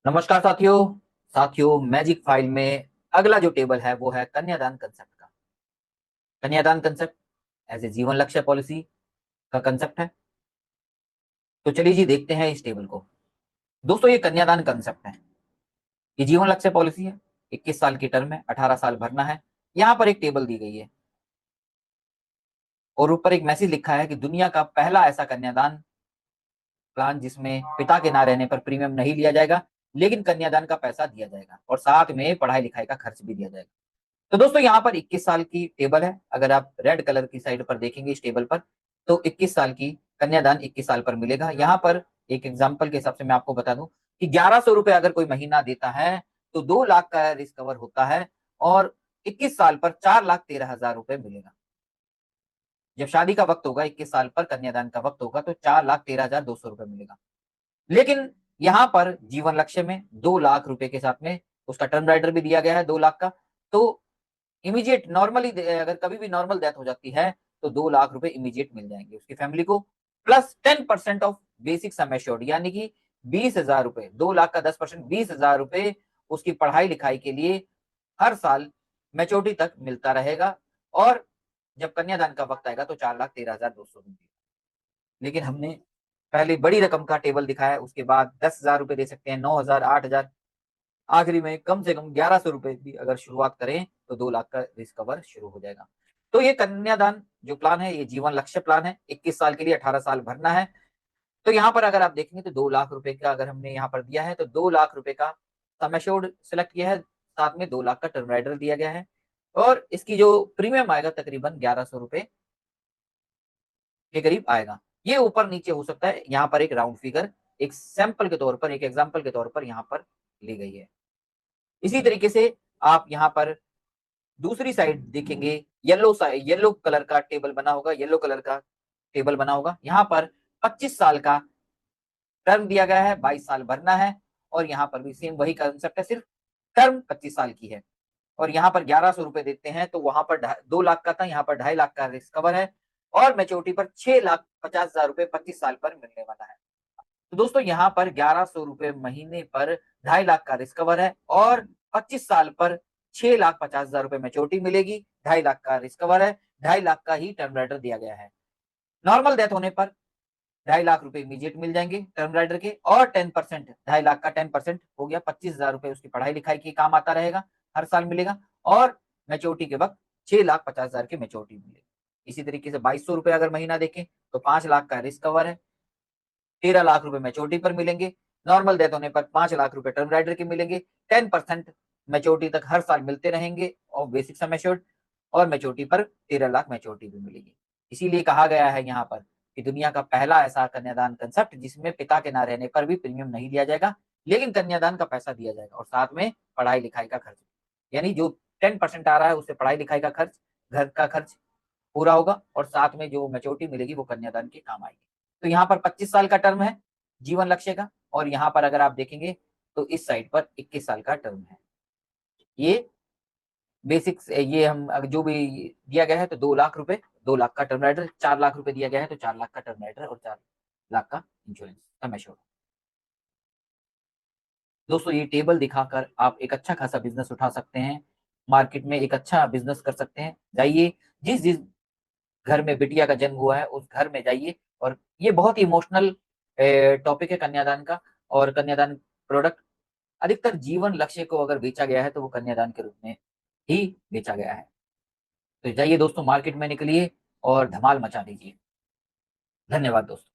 नमस्कार साथियों magic file में अगला जो टेबल है वो है कन्यादान कंसेप्ट का। कन्यादान कंसेप्ट एज ए जीवन लक्ष्य पॉलिसी का कंसेप्ट है। तो चलिए जी देखते हैं इस टेबल को। दोस्तों ये कन्यादान कंसेप्ट है, ये जीवन लक्ष्य पॉलिसी है। 21 साल की टर्म है, 18 साल भरना है। यहाँ पर एक टेबल दी गई है और ऊपर एक मैसेज लिखा है कि दुनिया का पहला ऐसा कन्यादान प्लान जिसमें पिता के ना रहने पर प्रीमियम नहीं लिया जाएगा, लेकिन कन्यादान का पैसा दिया जाएगा और साथ में पढ़ाई लिखाई का खर्च भी दिया जाएगा। तो दोस्तों यहाँ पर 21 साल की टेबल है। अगर आप रेड कलर की साइड पर देखेंगे इस टेबल पर, तो 21 साल की कन्यादान 21 साल पर मिलेगा। यहाँ पर एक एग्जाम्पल के हिसाब से मैं आपको बता दूं कि 1100 रुपए अगर कोई महीना देता है तो 2 लाख का रिस्क कवर होता है और 21 साल पर 4,13,000 रुपए मिलेगा। जब शादी का वक्त होगा, 21 साल पर कन्यादान का वक्त होगा, तो 4,13,200 रुपए मिलेगा। लेकिन यहाँ पर जीवन लक्ष्य में 2 लाख रुपए के साथ में उसका टर्म राइडर भी दिया गया है 2 लाख का। तो इमीडिएट नॉर्मली अगर कभी भी नॉर्मल डेथ हो जाती है तो 2 लाख रुपए इमीडिएट मिल जाएंगे उसकी फैमिली को, plus 10% of basic sum assured, यानी कि 20,000 रुपए। 2 लाख का 10%, 20,000 रुपए उसकी पढ़ाई लिखाई के लिए हर साल मैच्योरिटी तक मिलता रहेगा। और जब कन्यादान का वक्त आएगा तो 4,13,200 मिलेगा। लेकिन हमने पहले बड़ी रकम का टेबल दिखाया, उसके बाद 10,000 रुपए दे सकते हैं, 9,000, 8,000, आखिरी में कम से कम 1,100 रुपए भी अगर शुरुआत करें तो 2 लाख का रिस्क कवर शुरू हो जाएगा। तो ये कन्यादान जो प्लान है ये जीवन लक्ष्य प्लान है। 21 साल के लिए 18 साल भरना है। तो यहाँ पर अगर आप देखेंगे तो 2 लाख रुपए का अगर हमने यहाँ पर दिया है तो 2 लाख रुपए का सम एश्योर्ड सिलेक्ट किया है, साथ में 2 लाख का टर्म राइडर दिया गया है। और इसकी जो प्रीमियम आएगा तकरीबन 1,100 रुपए के करीब आएगा। ये ऊपर नीचे हो सकता है, यहाँ पर एक राउंड फिगर एक सैंपल के तौर पर, एक एग्जाम्पल के तौर पर यहाँ पर ली गई है। इसी तरीके से आप यहाँ पर दूसरी साइड देखेंगे, येलो कलर का टेबल बना होगा, येलो कलर का टेबल बना होगा। यहाँ पर 25 साल का टर्म दिया गया है, 22 साल भरना है। और यहाँ पर भी सेम वही कंसेप्ट है, सिर्फ टर्म 25 साल की है। और यहाँ पर 1,100 रुपए देते हैं तो वहां पर 2 लाख का था, यहाँ पर 2.5 लाख का रिस्क कवर है। और मेच्योरिटी पर 6,50,000 रुपए 25 साल पर मिलने वाला है। तो दोस्तों यहाँ पर 1,100 रुपए महीने पर 2.5 लाख का रिस्क कवर है और 25 साल पर 6,50,000 रुपए मेच्योरिटी मिलेगी। 2.5 लाख का रिस्क कवर है, 2.5 लाख का ही टर्म राइडर दिया गया है। नॉर्मल डेथ होने पर 2.5 लाख रुपए इमीडिएट मिल जाएंगे टर्म राइडर के, और 10%, 2.5 लाख का 10% हो गया 25,000 रुपए उसकी पढ़ाई लिखाई की काम आता रहेगा, हर साल मिलेगा। और मेच्योरिटी के वक्त 6,50,000 की मेच्योरिटी मिलेगी। इसी तरीके से 2,200 रुपए अगर महीना देखें तो 5 लाख का रिस्क कवर है, 13 लाख रुपए मेच्योरिटी पर मिलेंगे। नॉर्मल डेथ होने पर 5 लाख रुपए टर्म राइडर के मिलेंगे। 10% मेच्योरिटी तक हर साल मिलते रहेंगे और बेसिक सम एश्योर्ड, और मेच्योरिटी पर 13 लाख मेच्योरिटी भी मिलेगी। इसीलिए कहा गया है यहाँ पर कि दुनिया का पहला ऐसा कन्यादान कंसेप्ट जिसमें पिता के ना रहने पर भी प्रीमियम नहीं दिया जाएगा, लेकिन कन्यादान का पैसा दिया जाएगा और साथ में पढ़ाई लिखाई का खर्च। यानी जो 10% आ रहा है उससे पढ़ाई लिखाई का खर्च, घर का खर्च पूरा होगा, और साथ में जो मेच्योरिटी मिलेगी वो कन्यादान के काम आएगी। तो यहाँ पर 25 साल का टर्म है जीवन लक्ष्य का, और यहाँ पर अगर आप देखेंगे तो इस साइड पर 21 साल का टर्म है। ये बेसिक्स, ये हम जो भी दिया गया है तो 2 लाख रुपए, 2 लाख का टर्म राइडर, 4 लाख रुपए दिया गया है तो 4 लाख का टर्म राइडर और 4 लाख का इंश्योरेंस सम एश्योर्ड। दोस्तों ये टेबल दिखाकर आप एक अच्छा खासा बिजनेस उठा सकते हैं, मार्केट में एक अच्छा बिजनेस कर सकते हैं। जाइए, जिस जिस घर में बिटिया का जन्म हुआ है उस घर में जाइए। और ये बहुत ही इमोशनल टॉपिक है कन्यादान का। और कन्यादान प्रोडक्ट अधिकतर जीवन लक्ष्य को अगर बेचा गया है तो वो कन्यादान के रूप में ही बेचा गया है। तो जाइए दोस्तों, मार्केट में निकलिए और धमाल मचा दीजिए। धन्यवाद दोस्तों।